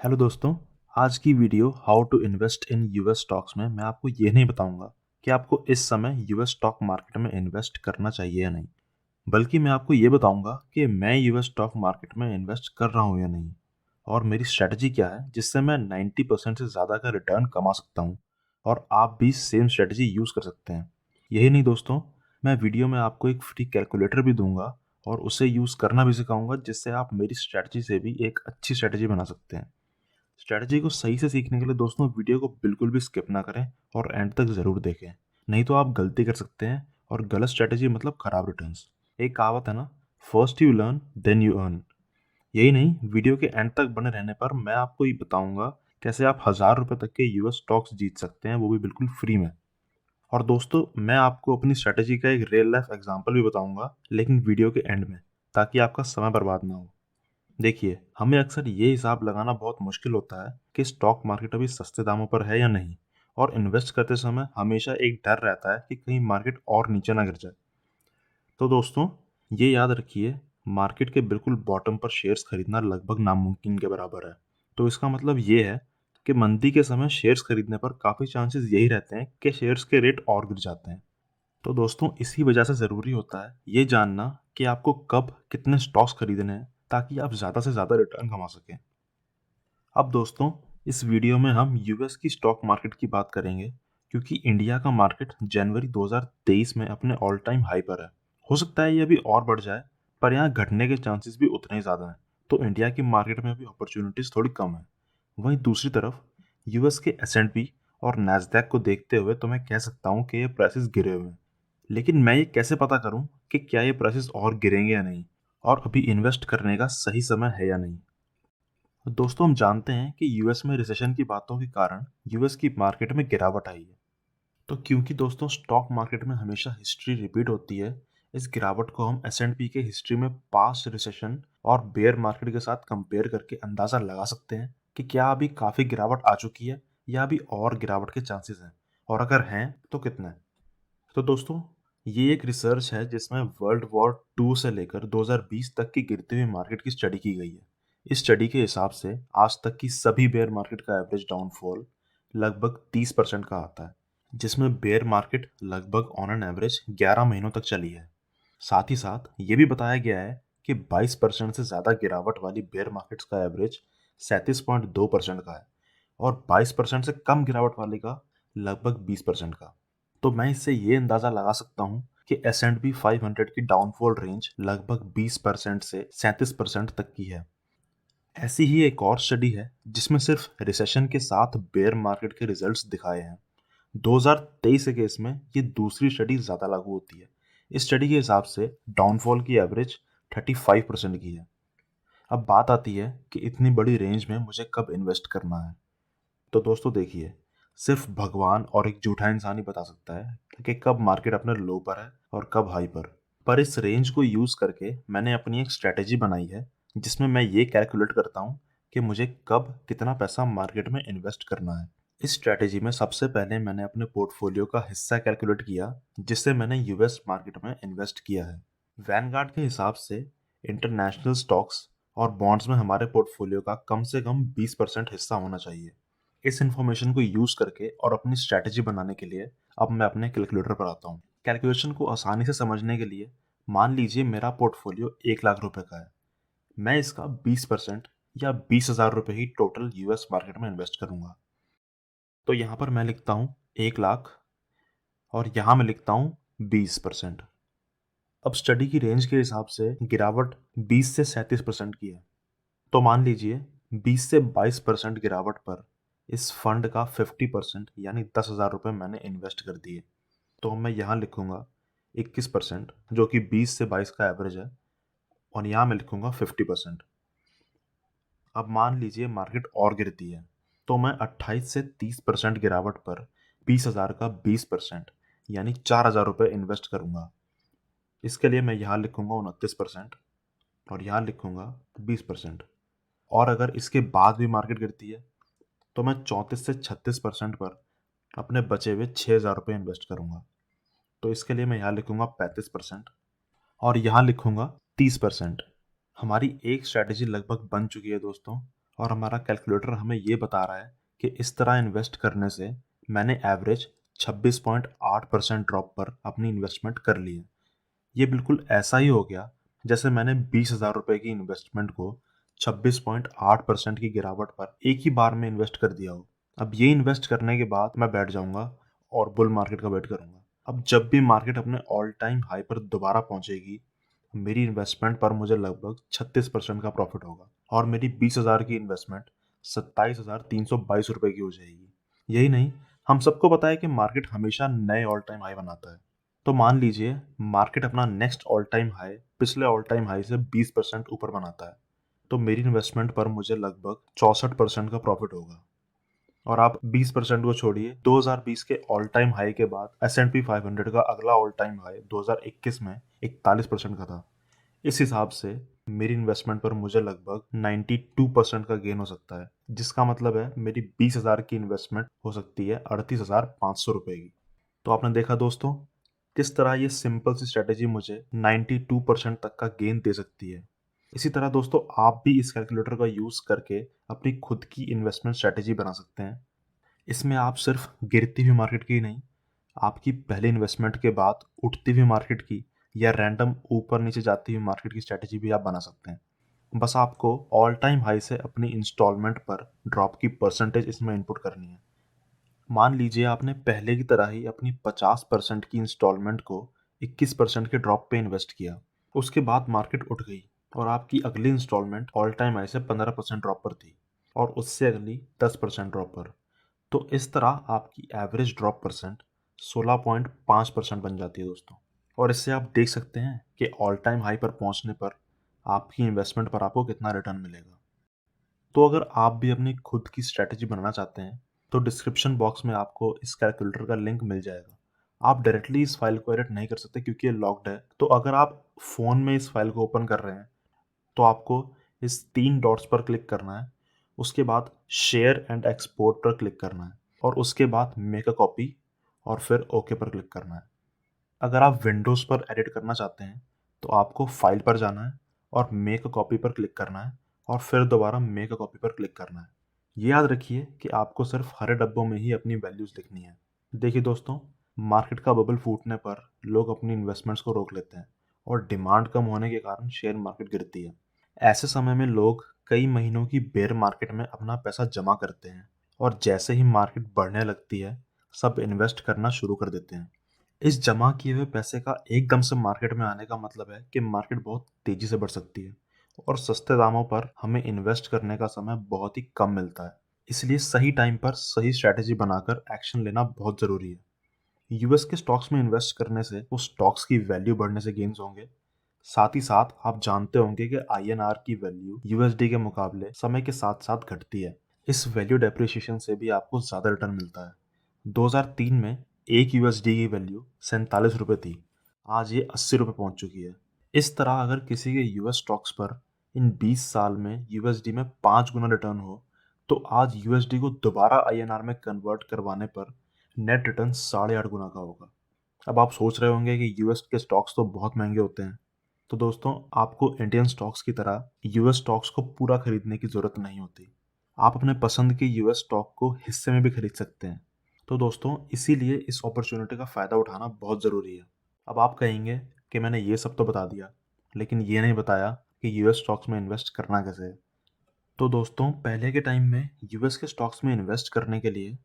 Hello दोस्तों। आज की video how to invest in US stocks में मैं आपको ये नहीं बताऊंगा कि आपको इस समय यूएस स्टॉक मार्केट में इन्वेस्ट करना चाहिए या नहीं, बल्कि मैं आपको ये बताऊंगा कि मैं यूएस स्टॉक मार्केट में इन्वेस्ट कर रहा हूँ या नहीं और मेरी स्ट्रेटजी क्या है जिससे मैं 90% से ज़्यादा का रिटर्न कमा सकता हूँ और आप भी सेम स्ट्रेटजी यूज़ कर सकते हैं। यही नहीं दोस्तों, मैं वीडियो में आपको एक फ्री कैलकुलेटर भी दूंगा और उसे यूज़ करना भी सिखाऊंगा जिससे आप मेरी स्ट्रेटजी से भी एक अच्छी स्ट्रेटजी बना सकते हैं। स्ट्रैटेजी को सही से सीखने के लिए दोस्तों वीडियो को बिल्कुल भी स्किप ना करें और एंड तक ज़रूर देखें, नहीं तो आप गलती कर सकते हैं और गलत स्ट्रैटेजी मतलब खराब रिटर्न्स। एक कहावत है ना, first you learn then you earn. यही नहीं, वीडियो के एंड तक बने रहने पर मैं आपको ये बताऊंगा कैसे आप 1000 रुपये तक के यूएस स्टॉक्स जीत सकते हैं, वो भी बिल्कुल फ्री में। और दोस्तों मैं आपको अपनी स्ट्रैटेजी का एक रियल लाइफ एग्जाम्पल भी बताऊंगा, लेकिन वीडियो के एंड में, ताकि आपका समय बर्बाद ना हो। देखिए, हमें अक्सर ये हिसाब लगाना बहुत मुश्किल होता है कि स्टॉक मार्केट अभी सस्ते दामों पर है या नहीं, और इन्वेस्ट करते समय हमेशा एक डर रहता है कि कहीं मार्केट और नीचे ना गिर जाए। तो दोस्तों ये याद रखिए, मार्केट के बिल्कुल बॉटम पर शेयर्स खरीदना लगभग नामुमकिन के बराबर है। तो इसका मतलब ये है कि मंदी के समय शेयर्स खरीदने पर काफ़ी चांसेस यही रहते हैं कि शेयर्स के रेट और गिर जाते हैं। तो दोस्तों इसी वजह से ज़रूरी होता है ये जानना कि आपको कब कितने स्टॉक्स खरीदने हैं, ताकि आप ज़्यादा से ज़्यादा रिटर्न कमा सकें। अब दोस्तों इस वीडियो में हम यूएस की स्टॉक मार्केट की बात करेंगे, क्योंकि इंडिया का मार्केट जनवरी 2023 में अपने ऑल टाइम हाई पर है। हो सकता है ये अभी और बढ़ जाए, पर यहाँ घटने के चांसेस भी उतने ही ज़्यादा हैं। तो इंडिया की मार्केट में अभी अपॉर्चुनिटीज़ थोड़ी कम है। वहीं दूसरी तरफ यूएस के एस&पी और नैस्डैक को देखते हुए तो मैं कह सकता हूँ कि ये प्राइसेस गिरे हुए हैं। लेकिन मैं ये कैसे पता करूँ कि क्या ये प्राइसेस और गिरेंगे या नहीं, और अभी इन्वेस्ट करने का सही समय है या नहीं। दोस्तों हम जानते हैं कि यूएस में रिसेशन की बातों के कारण यूएस की मार्केट में गिरावट आई है। तो क्योंकि दोस्तों स्टॉक मार्केट में हमेशा हिस्ट्री रिपीट होती है, इस गिरावट को हम एस&पी के हिस्ट्री में पास्ट रिसेशन और बेयर मार्केट के साथ कंपेयर करके अंदाज़ा लगा सकते हैं कि क्या अभी काफ़ी गिरावट आ चुकी है या अभी और गिरावट के चांसेस हैं, और अगर हैं तो कितने। तो दोस्तों ये एक रिसर्च है जिसमें वर्ल्ड वॉर 2 से लेकर 2020 तक की गिरती हुई मार्केट की स्टडी की गई है। इस स्टडी के हिसाब से आज तक की सभी बेयर मार्केट का एवरेज डाउनफॉल लगभग 30% का आता है, जिसमें बेयर मार्केट लगभग ऑन एन एवरेज 11 महीनों तक चली है। साथ ही साथ ये भी बताया गया है कि 22% से ज़्यादा गिरावट वाली बेयर मार्केट्स का एवरेज 37.2% का है, और 22% से कम गिरावट वाले का लगभग 20% का। तो मैं इससे ये अंदाज़ा लगा सकता हूँ कि S&P 500 की डाउनफॉल रेंज लगभग 20% से 37% तक की है। ऐसी ही एक और स्टडी है जिसमें सिर्फ रिसेशन के साथ बेयर मार्केट के रिजल्ट्स दिखाए हैं। 2023 के केस में ये दूसरी स्टडी ज़्यादा लागू होती है। इस स्टडी के हिसाब से डाउनफॉल की एवरेज 35% की है। अब बात आती है कि इतनी बड़ी रेंज में मुझे कब इन्वेस्ट करना है। तो दोस्तों देखिए, सिर्फ भगवान और एक झूठा इंसान ही बता सकता है कि कब मार्केट अपने लो पर है और कब हाई पर इस रेंज को यूज़ करके मैंने अपनी एक स्ट्रैटेजी बनाई है जिसमें मैं ये कैलकुलेट करता हूँ कि मुझे कब कितना पैसा मार्केट में इन्वेस्ट करना है। इस स्ट्रैटेजी में सबसे पहले मैंने अपने पोर्टफोलियो का हिस्सा कैलकुलेट किया जिससे मैंने यूएस मार्केट में इन्वेस्ट किया है। वैनगार्ड के हिसाब से इंटरनेशनल स्टॉक्स और बॉन्ड्स में हमारे पोर्टफोलियो का कम से कम 20% हिस्सा होना चाहिए। इस इन्फॉर्मेशन को यूज़ करके और अपनी स्ट्रैटेजी बनाने के लिए अब मैं अपने कैलकुलेटर पर आता हूँ। कैलकुलेशन को आसानी से समझने के लिए मान लीजिए मेरा पोर्टफोलियो 1 लाख रुपए का है। मैं इसका 20% या 20,000 रुपये ही टोटल यूएस मार्केट में इन्वेस्ट करूंगा। तो यहाँ पर मैं लिखता हूँ 1 लाख और यहाँ मैं लिखता हूँ 20%। अब स्टडी की रेंज के हिसाब से गिरावट 20 से 37% की है। तो मान लीजिए 20 से 22% गिरावट पर इस फंड का 50% यानी 10,000 रुपये मैंने इन्वेस्ट कर दिए। तो मैं यहाँ लिखूंगा 21%, जो कि 20 से 22 का एवरेज है, और यहाँ मैं लिखूंगा 50%। अब मान लीजिए मार्केट और गिरती है, तो मैं 28 से 30% गिरावट पर 20,000 का 20% यानी 4,000 रुपये इन्वेस्ट करूंगा। इसके लिए मैं यहाँ लिखूंगा 29% और यहाँ लिखूंगा 20%। और अगर इसके बाद भी मार्केट गिरती है तो मैं 34 से 36% पर अपने बचे हुए 6,000 रुपये इन्वेस्ट करूंगा। तो इसके लिए मैं यहाँ लिखूंगा 35% और यहाँ लिखूंगा 30%। हमारी एक स्ट्रैटेजी लगभग बन चुकी है दोस्तों, और हमारा कैलकुलेटर हमें ये बता रहा है कि इस तरह इन्वेस्ट करने से मैंने एवरेज 26.8% ड्रॉप पर अपनी इन्वेस्टमेंट कर ली है। ये बिल्कुल ऐसा ही हो गया जैसे मैंने 20,000 रुपए की इन्वेस्टमेंट को 26.8% की गिरावट पर एक ही बार में इन्वेस्ट कर दिया हो। अब ये इन्वेस्ट करने के बाद मैं बैठ जाऊंगा और बुल मार्केट का वेट करूंगा। अब जब भी मार्केट अपने ऑल टाइम हाई पर दोबारा पहुंचेगी, मेरी इन्वेस्टमेंट पर मुझे लगभग 36% का प्रॉफिट होगा और मेरी 20,000 की इन्वेस्टमेंट 27,322 रुपए की हो जाएगी। यही नहीं, हम सबको पता है कि मार्केट हमेशा नए ऑल टाइम हाई बनाता है। तो मान लीजिए मार्केट अपना नेक्स्ट ऑल टाइम हाई पिछले ऑल टाइम हाई से 20% ऊपर बनाता है, तो मेरी इन्वेस्टमेंट पर मुझे लगभग 64% का प्रॉफिट होगा। और आप 20% को छोड़िए, 2020 के ऑल टाइम हाई के बाद S&P 500 का अगला ऑल टाइम हाई 2021 में 41% का था। इस हिसाब से मेरी इन्वेस्टमेंट पर मुझे लगभग 92% का गेन हो सकता है, जिसका मतलब है मेरी 20,000 की इन्वेस्टमेंट हो सकती है 38,500 रुपए की। तो आपने देखा दोस्तों, किस तरह ये सिंपल सी स्ट्रेटेजी मुझे 92% तक का गेन दे सकती है। इसी तरह दोस्तों, आप भी इस कैलकुलेटर का यूज़ करके अपनी खुद की इन्वेस्टमेंट स्ट्रेटेजी बना सकते हैं। इसमें आप सिर्फ गिरती हुई मार्केट की नहीं, आपकी पहली इन्वेस्टमेंट के बाद उठती हुई मार्केट की या रैंडम ऊपर नीचे जाती हुई मार्केट की स्ट्रेटेजी भी आप बना सकते हैं। बस आपको ऑल टाइम हाई से अपनी इंस्टॉलमेंट पर ड्रॉप की परसेंटेज इसमें इनपुट करनी है। मान लीजिए आपने पहले की तरह ही अपनी 50% की इंस्टॉलमेंट को 21% के ड्रॉप पे इन्वेस्ट किया। उसके बाद मार्केट उठ गई और आपकी अगली इंस्टॉलमेंट ऑल टाइम हाई से 15% ड्रॉप पर थी और उससे अगली 10% ड्रॉप पर। तो इस तरह आपकी एवरेज ड्रॉप परसेंट 16.5% बन जाती है दोस्तों। और इससे आप देख सकते हैं कि ऑल टाइम हाई पर पहुंचने पर आपकी इन्वेस्टमेंट पर आपको कितना रिटर्न मिलेगा। तो अगर आप भी अपनी खुद की स्ट्रैटेजी बनाना चाहते हैं, तो डिस्क्रिप्शन बॉक्स में आपको इस कैलकुलेटर का लिंक मिल जाएगा। आप डायरेक्टली इस फाइल को एडिट नहीं कर सकते क्योंकि ये लॉक्ड है। तो अगर आप फ़ोन में इस फाइल को ओपन कर रहे हैं, तो आपको इस 3 डॉट्स पर क्लिक करना है। उसके बाद शेयर एंड एक्सपोर्ट पर क्लिक करना है और उसके बाद मेक अ कॉपी और फिर ओके पर क्लिक करना है। अगर आप विंडोज़ पर एडिट करना चाहते हैं, तो आपको फाइल पर जाना है और मेक अ कॉपी पर क्लिक करना है और फिर दोबारा मेक अ कॉपी पर क्लिक करना है। ये याद रखिए कि आपको सिर्फ हरे डब्बों में ही अपनी वैल्यूज़ लिखनी है। देखिए दोस्तों, मार्केट का बबल फूटने पर लोग अपनी इन्वेस्टमेंट्स को रोक लेते हैं और डिमांड कम होने के कारण शेयर मार्केट गिरती है। ऐसे समय में लोग कई महीनों की बेयर मार्केट में अपना पैसा जमा करते हैं और जैसे ही मार्केट बढ़ने लगती है, सब इन्वेस्ट करना शुरू कर देते हैं। इस जमा किए हुए पैसे का एकदम से मार्केट में आने का मतलब है कि मार्केट बहुत तेजी से बढ़ सकती है और सस्ते दामों पर हमें इन्वेस्ट करने का समय बहुत ही कम मिलता है। इसलिए सही टाइम पर सही स्ट्रैटेजी बनाकर एक्शन लेना बहुत ज़रूरी है। यूएस के स्टॉक्स में इन्वेस्ट करने से उस स्टॉक्स की वैल्यू बढ़ने से गेन्स होंगे। साथ ही साथ आप जानते होंगे कि आईएनआर की वैल्यू यूएसडी के मुकाबले समय के साथ साथ घटती है। इस वैल्यू डेप्रिसिएशन से भी आपको ज़्यादा रिटर्न मिलता है। 2003 में एक यूएसडी की वैल्यू 47 रुपये थी। आज ये 80 रुपये पहुंच चुकी है। इस तरह अगर किसी के यूएस स्टॉक्स पर इन 20 साल में यूएसडी में 5 गुना रिटर्न हो, तो आज यूएसडी को दोबारा आईएनआर में कन्वर्ट करवाने पर नेट रिटर्न 8.5 गुना का होगा। अब आप सोच रहे होंगे कि यूएस के स्टॉक्स तो बहुत महंगे होते हैं। तो दोस्तों, आपको इंडियन स्टॉक्स की तरह यूएस स्टॉक्स को पूरा खरीदने की ज़रूरत नहीं होती। आप अपने पसंद के यूएस स्टॉक को हिस्से में भी खरीद सकते हैं। तो दोस्तों, इसीलिए इस अपॉर्चुनिटी का फ़ायदा उठाना बहुत ज़रूरी है। अब आप कहेंगे कि मैंने ये सब तो बता दिया, लेकिन ये नहीं बताया कि यूएस स्टॉक्स में इन्वेस्ट करना कैसे है। तो दोस्तों, पहले के टाइम में यूएस के स्टॉक्स में इन्वेस्ट करने के लिए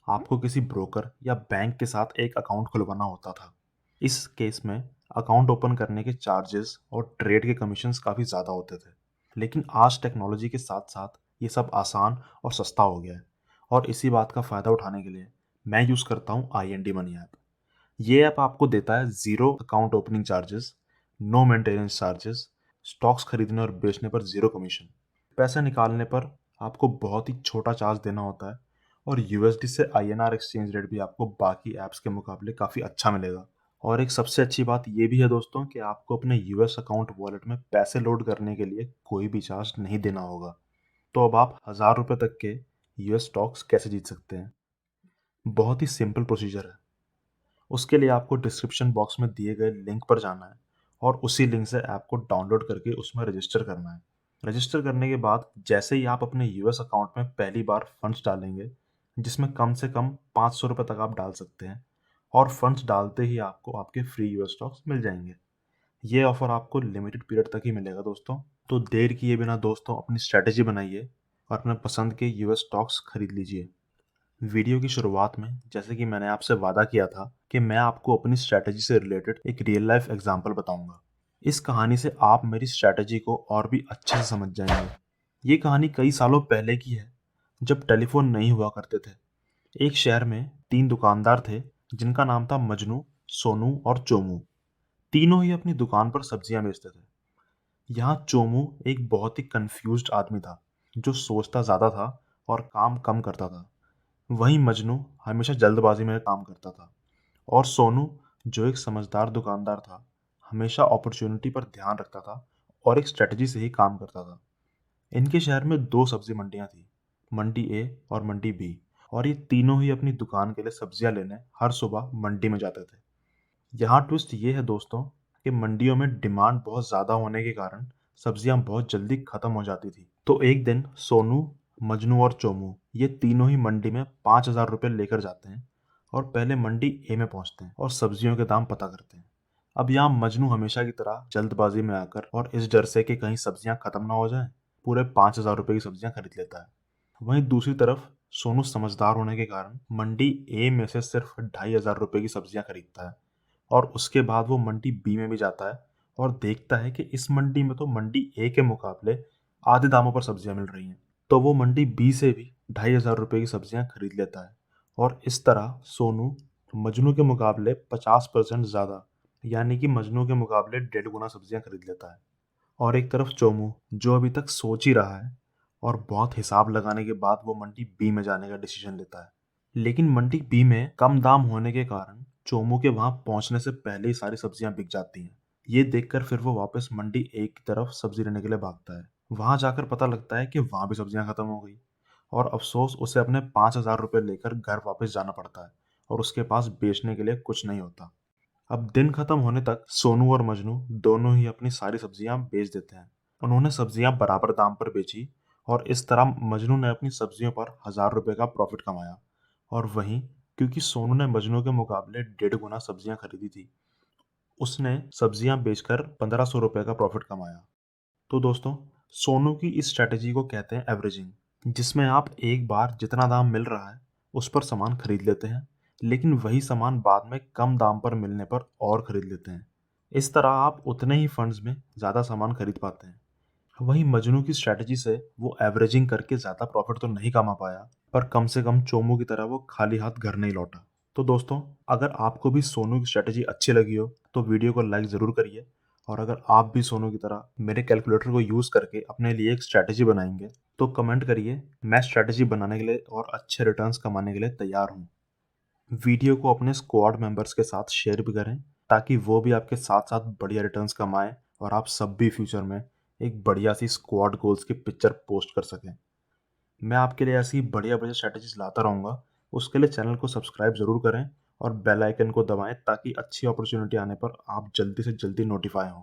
आपको किसी ब्रोकर या बैंक के साथ एक अकाउंट खुलवाना होता था। इस केस में अकाउंट ओपन करने के चार्जेस और ट्रेड के कमीशंस काफ़ी ज़्यादा होते थे। लेकिन आज टेक्नोलॉजी के साथ साथ ये सब आसान और सस्ता हो गया है और इसी बात का फ़ायदा उठाने के लिए मैं यूज़ करता हूँ IND मनी ऐप। ये ऐप आपको देता है zero account opening charges, no maintenance charges, stocks खरीदने और बेचने पर ज़ीरो कमीशन। पैसे निकालने पर आपको बहुत ही छोटा चार्ज देना होता है और यूएसडी से आईएनआर एक्सचेंज रेट भी आपको बाकी ऐप्स के मुकाबले काफ़ी अच्छा मिलेगा। और एक सबसे अच्छी बात ये भी है दोस्तों कि आपको अपने यूएस अकाउंट वॉलेट में पैसे लोड करने के लिए कोई भी चार्ज नहीं देना होगा। तो अब आप 1,000 रुपये तक के यूएस स्टॉक्स कैसे जीत सकते हैं? बहुत ही सिंपल प्रोसीजर है। उसके लिए आपको डिस्क्रिप्शन बॉक्स में दिए गए लिंक पर जाना है और उसी लिंक से ऐप को डाउनलोड करके उसमें रजिस्टर करना है। रजिस्टर करने के बाद जैसे ही आप अपने यूएस अकाउंट में पहली बार फंड्स डालेंगे, जिसमें कम से कम 500 रुपये तक आप डाल सकते हैं, और फंड्स डालते ही आपको आपके फ्री यूएस स्टॉक्स मिल जाएंगे। ये ऑफर आपको लिमिटेड पीरियड तक ही मिलेगा दोस्तों। तो देर किए बिना दोस्तों अपनी स्ट्रैटेजी बनाइए और अपने पसंद के यूएस स्टॉक्स खरीद लीजिए। वीडियो की शुरुआत में जैसे कि मैंने आपसे वादा किया था कि मैं आपको अपनी स्ट्रैटेजी से रिलेटेड एक रियल लाइफ एग्जांपल बताऊंगा। इस कहानी से आप मेरी स्ट्रैटेजी को और भी अच्छे से समझ जाएंगे। ये कहानी कई सालों पहले की है, जब टेलीफोन नहीं हुआ करते थे। एक शहर में 3 दुकानदार थे, जिनका नाम था मजनू, सोनू और चोमू। तीनों ही अपनी दुकान पर सब्जियां बेचते थे। यहाँ चोमू एक बहुत ही कंफ्यूज्ड आदमी था, जो सोचता ज़्यादा था और काम कम करता था। वहीं मजनू हमेशा जल्दबाजी में काम करता था, और सोनू, जो एक समझदार दुकानदार था, हमेशा अपॉर्चुनिटी पर ध्यान रखता था और एक स्ट्रेटजी से ही काम करता था। इनके शहर में 2 सब्जी मंडियां थी, मंडी ए और मंडी बी, और ये तीनों ही अपनी दुकान के लिए सब्जियां लेने हर सुबह मंडी में जाते थे। यहाँ ट्विस्ट ये है दोस्तों कि मंडियों में डिमांड बहुत ज़्यादा होने के कारण सब्जियां बहुत जल्दी खत्म हो जाती थी। तो एक दिन सोनू, मजनू और चोमू ये तीनों ही मंडी में 5,000 रुपये लेकर जाते हैं और पहले मंडी ए में पहुंचते हैं और सब्जियों के दाम पता करते हैं। अब यहाँ मजनू हमेशा की तरह जल्दबाजी में आकर और इस डर से कि कहीं सब्जियां खत्म ना हो जाएं, पूरे 5,000 रुपये की सब्जियां खरीद लेता है। वहीं दूसरी तरफ सोनू समझदार होने के कारण मंडी ए में से सिर्फ 2,500 रुपये की सब्जियां खरीदता है, और उसके बाद वो मंडी बी में भी जाता है और देखता है कि इस मंडी में तो मंडी ए के मुकाबले आधे दामों पर सब्जियां मिल रही हैं। तो वो मंडी बी से भी 2,500 रुपये की सब्जियां खरीद लेता है, और इस तरह सोनू मजनू के मुकाबले 50% ज़्यादा, यानी कि मजनू के मुकाबले 1.5 गुना सब्जियां खरीद लेता है। और एक तरफ चोमू, जो अभी तक सोच ही रहा है, और बहुत हिसाब लगाने के बाद वो मंडी बी में जाने का डिसीजन लेता है। लेकिन मंडी बी में कम दाम होने के कारण चोमू के वहां पहुंचने से पहले ही सारी सब्जियां बिक जाती हैं। ये देखकर फिर वो वापस मंडी ए की तरफ सब्जी लेने के लिए भागता है। वहां जाकर पता लगता है कि वहां भी सब्जियां खत्म हो गई, और अफसोस उसे अपने 5,000 रुपये लेकर घर वापस जाना पड़ता है, और उसके पास बेचने के लिए कुछ नहीं होता। अब दिन खत्म होने तक सोनू और मजनू दोनों ही अपनी सारी सब्जियां बेच देते हैं। उन्होंने सब्जियां बराबर दाम पर बेची, और इस तरह मजनू ने अपनी सब्जियों पर 1,000 रुपये का प्रॉफिट कमाया। और वहीं, क्योंकि सोनू ने मजनू के मुकाबले 1.5 गुना सब्जियां खरीदी थी, उसने सब्जियां बेचकर 1,500 रुपये का प्रॉफिट कमाया। तो दोस्तों, सोनू की इस स्ट्रैटेजी को कहते हैं एवरेजिंग, जिसमें आप एक बार जितना दाम मिल रहा है उस पर सामान खरीद लेते हैं, लेकिन वही सामान बाद में कम दाम पर मिलने पर और खरीद लेते हैं। इस तरह आप उतने ही फंड्स में ज़्यादा सामान खरीद पाते हैं। वहीं मजनू की स्ट्रैटेजी से वो एवरेजिंग करके ज़्यादा प्रॉफिट तो नहीं कमा पाया, पर कम से कम चोमू की तरह वो खाली हाथ घर नहीं लौटा। तो दोस्तों, अगर आपको भी सोनू की स्ट्रैटेजी अच्छी लगी हो तो वीडियो को लाइक ज़रूर करिए, और अगर आप भी सोनू की तरह मेरे कैलकुलेटर को यूज़ करके अपने लिए एक स्ट्रैटेजी बनाएंगे तो कमेंट करिए। मैं स्ट्रैटेजी बनाने के लिए और अच्छे रिटर्न्स कमाने के लिए तैयार हूँ। वीडियो को अपने स्क्वाड मेंबर्स के साथ शेयर भी करें, ताकि वो भी आपके साथ साथ बढ़िया रिटर्न्स कमाएं और आप सब भी फ्यूचर में एक बढ़िया सी स्क्वाड गोल्स की पिक्चर पोस्ट कर सकें। मैं आपके लिए ऐसी बढ़िया बढ़िया स्ट्रैटेजीज लाता रहूँगा। उसके लिए चैनल को सब्सक्राइब ज़रूर करें और बेल आइकन को दबाएं, ताकि अच्छी अपॉर्चुनिटी आने पर आप जल्दी से जल्दी नोटिफाई हों।